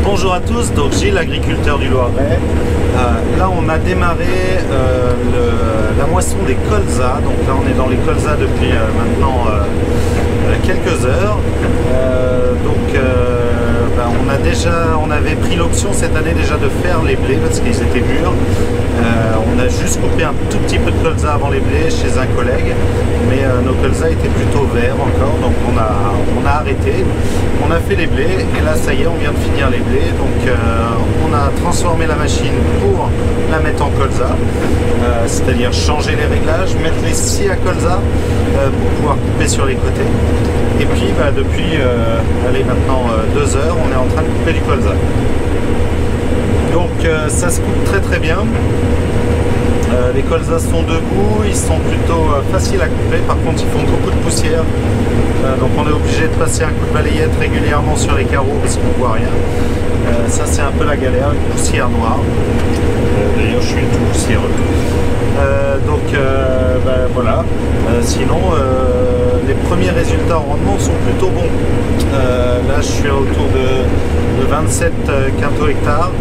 Bonjour à tous, donc Gilles, agriculteur du Loiret. Là on a démarré la moisson des colzas, donc là on est dans les colzas depuis maintenant quelques heures. On avait pris l'option cette année déjà de faire les blés parce qu'ils étaient mûrs. On a juste coupé un tout petit peu de colza avant les blés chez un collègue, mais nos colzas étaient plutôt verts encore, donc on a arrêté. On a fait les blés et là ça y est, on vient de finir les blés, donc on a transformé la machine pour la mettre en colza, c'est-à-dire changer les réglages, mettre les scies à colza pour pouvoir couper sur les côtés. Et puis depuis maintenant 2 heures, on est en train de couper du colza. Donc ça se coupe très très bien. Les colzas sont debout, ils sont plutôt faciles à couper, par contre ils font beaucoup de poussière. Donc on est obligé de passer un coup de balayette régulièrement sur les carreaux parce qu'on ne voit rien. Ça c'est un peu la galère, une poussière noire. D'ailleurs je suis tout poussiéreux. Voilà. Sinon les premiers résultats en rendement sont plutôt bons. Là je suis autour de 27 quintaux hectares.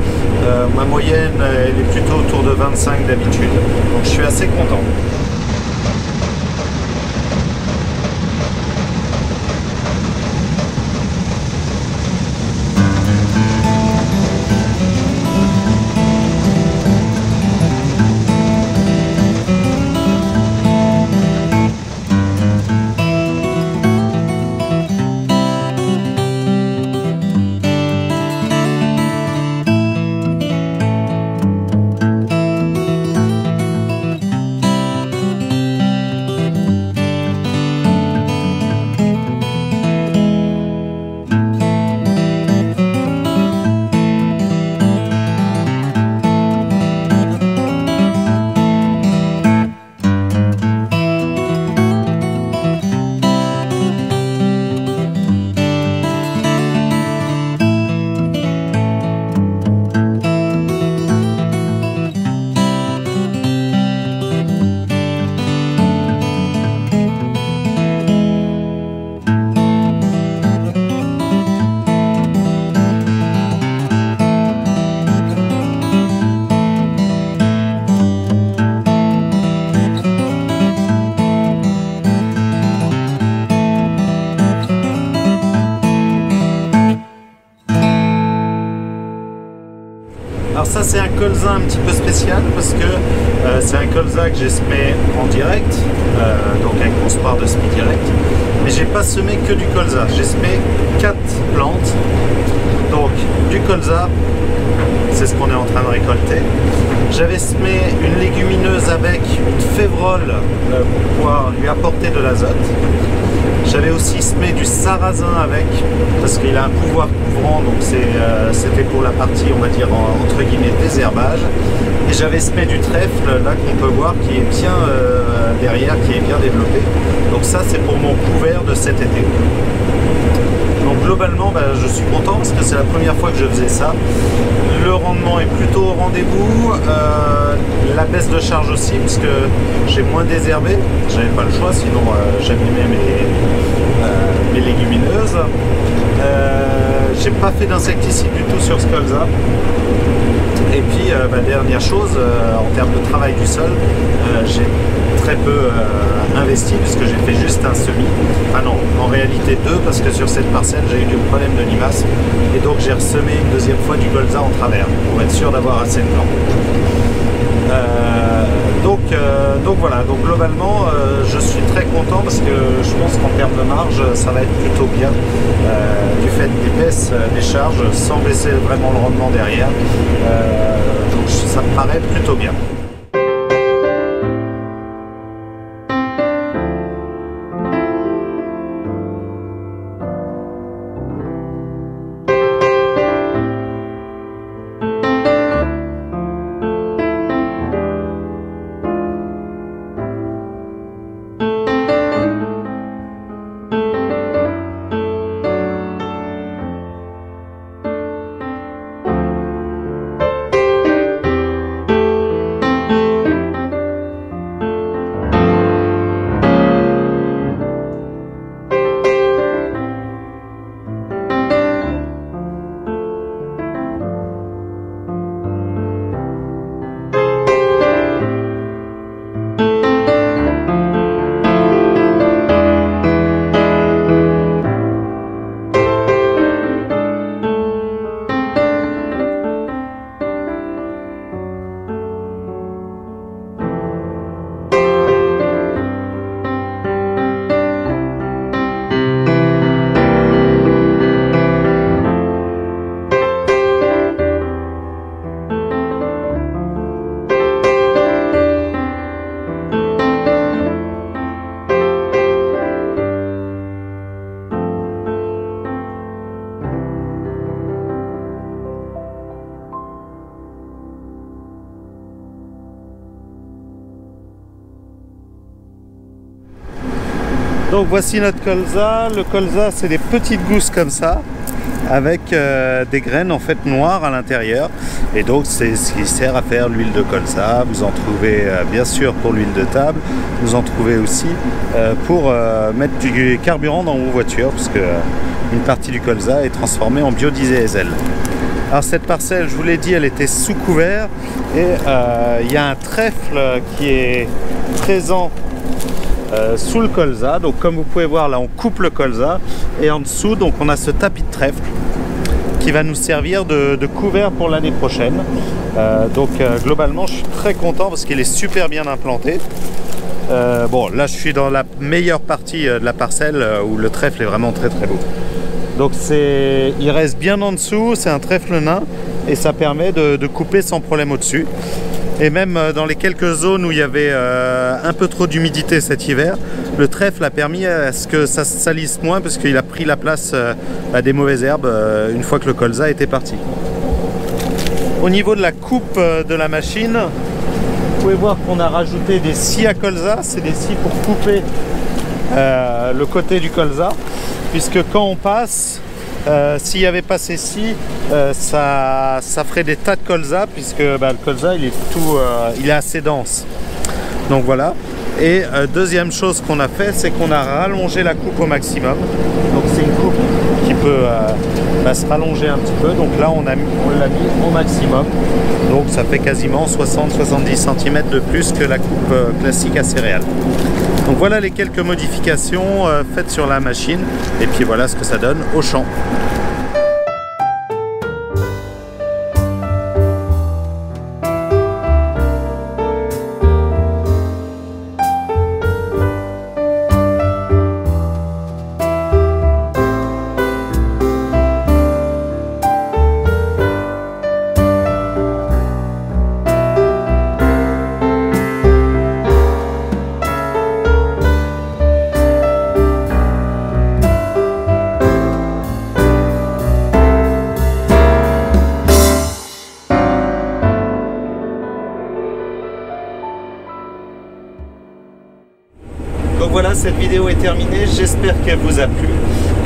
Ma moyenne elle est plutôt autour de 25 d'habitude. Donc je suis assez content. Alors ça c'est un colza un petit peu spécial parce que c'est un colza que j'ai semé en direct, donc avec mon sport de semis direct, mais j'ai pas semé que du colza, j'ai semé 4 plantes, donc du colza, c'est ce qu'on est en train de récolter. J'avais semé une légumineuse avec une févrole pour pouvoir lui apporter de l'azote. J'avais aussi semé du sarrasin avec, parce qu'il a un pouvoir couvrant, donc c'était pour la partie, on va dire, entre guillemets, désherbage. Et j'avais semé du trèfle, là qu'on peut voir, qui est bien derrière, qui est bien développé. Donc ça, c'est pour mon couvert de cet été. Donc globalement, je suis content parce que c'est la première fois que je faisais ça. Le rendement est plutôt au rendez-vous. La baisse de charge aussi, parce que j'ai moins désherbé. J'avais pas le choix, sinon j'abîmais mes légumineuses. J'ai pas fait d'insecticide du tout sur ce colza. Et puis, dernière chose, en termes de travail du sol, j'ai très peu investi puisque j'ai fait juste un semis. Ah non, en réalité 2 parce que sur cette parcelle j'ai eu du problème de limaces et donc j'ai ressemé une deuxième fois du colza en travers pour être sûr d'avoir assez de blanc. Donc voilà, donc globalement je suis très content parce que je pense qu'en termes de marge ça va être plutôt bien du fait des baisses des charges sans baisser vraiment le rendement derrière. Donc ça me paraît plutôt bien. Donc voici notre colza. Le colza, c'est des petites gousses comme ça, avec des graines en fait noires à l'intérieur, et donc c'est ce qui sert à faire l'huile de colza. Vous en trouvez bien sûr pour l'huile de table, vous en trouvez aussi pour mettre du carburant dans vos voitures, parce que une partie du colza est transformée en biodiesel. Alors cette parcelle, je vous l'ai dit, elle était sous couvert, et il y a un trèfle qui est présent sous le colza. Donc comme vous pouvez voir là, on coupe le colza, et en dessous donc on a ce tapis de trèfle qui va nous servir de couvert pour l'année prochaine. Globalement je suis très content parce qu'il est super bien implanté. Bon là je suis dans la meilleure partie de la parcelle où le trèfle est vraiment très très beau. Donc il reste bien en dessous, c'est un trèfle nain, et ça permet de couper sans problème au-dessus. Et même dans les quelques zones où il y avait un peu trop d'humidité cet hiver, le trèfle a permis à ce que ça se salisse moins, parce qu'il a pris la place des mauvaises herbes une fois que le colza était parti. Au niveau de la coupe de la machine, vous pouvez voir qu'on a rajouté des scies à colza. C'est des scies pour couper le côté du colza, puisque quand on passe, s'il n'y avait pas ces scies, ça ferait des tas de colza, puisque le colza il est assez dense. Donc voilà. Et deuxième chose qu'on a fait, c'est qu'on a rallongé la coupe au maximum. Donc c'est une coupe qui peut se rallonger un petit peu. Donc là on l'a mis au maximum. Donc ça fait quasiment 60-70 cm de plus que la coupe classique à céréales. Donc voilà les quelques modifications faites sur la machine, et puis voilà ce que ça donne au champ. Donc voilà, cette vidéo est terminée, j'espère qu'elle vous a plu.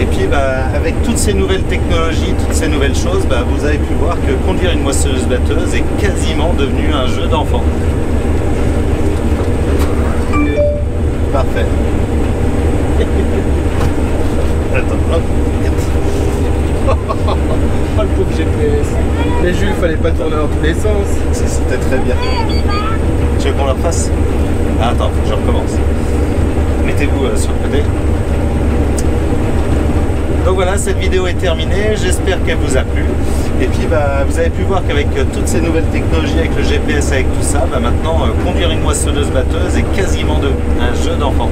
Et puis avec toutes ces nouvelles technologies, toutes ces nouvelles choses, vous avez pu voir que conduire une moissonneuse-batteuse est quasiment devenu un jeu d'enfant. Parfait. Attends, hop. Oh le pauvre GPS. Mais Jules, fallait pas tourner dans tous les sens. C'était très bien. Tu veux qu'on le refasse? Ah, attends, faut que je recommence. Mettez-vous sur le côté. Donc voilà, cette vidéo est terminée, j'espère qu'elle vous a plu. Et puis vous avez pu voir qu'avec toutes ces nouvelles technologies, avec le GPS, avec tout ça, maintenant conduire une moissonneuse-batteuse est quasiment un jeu d'enfant.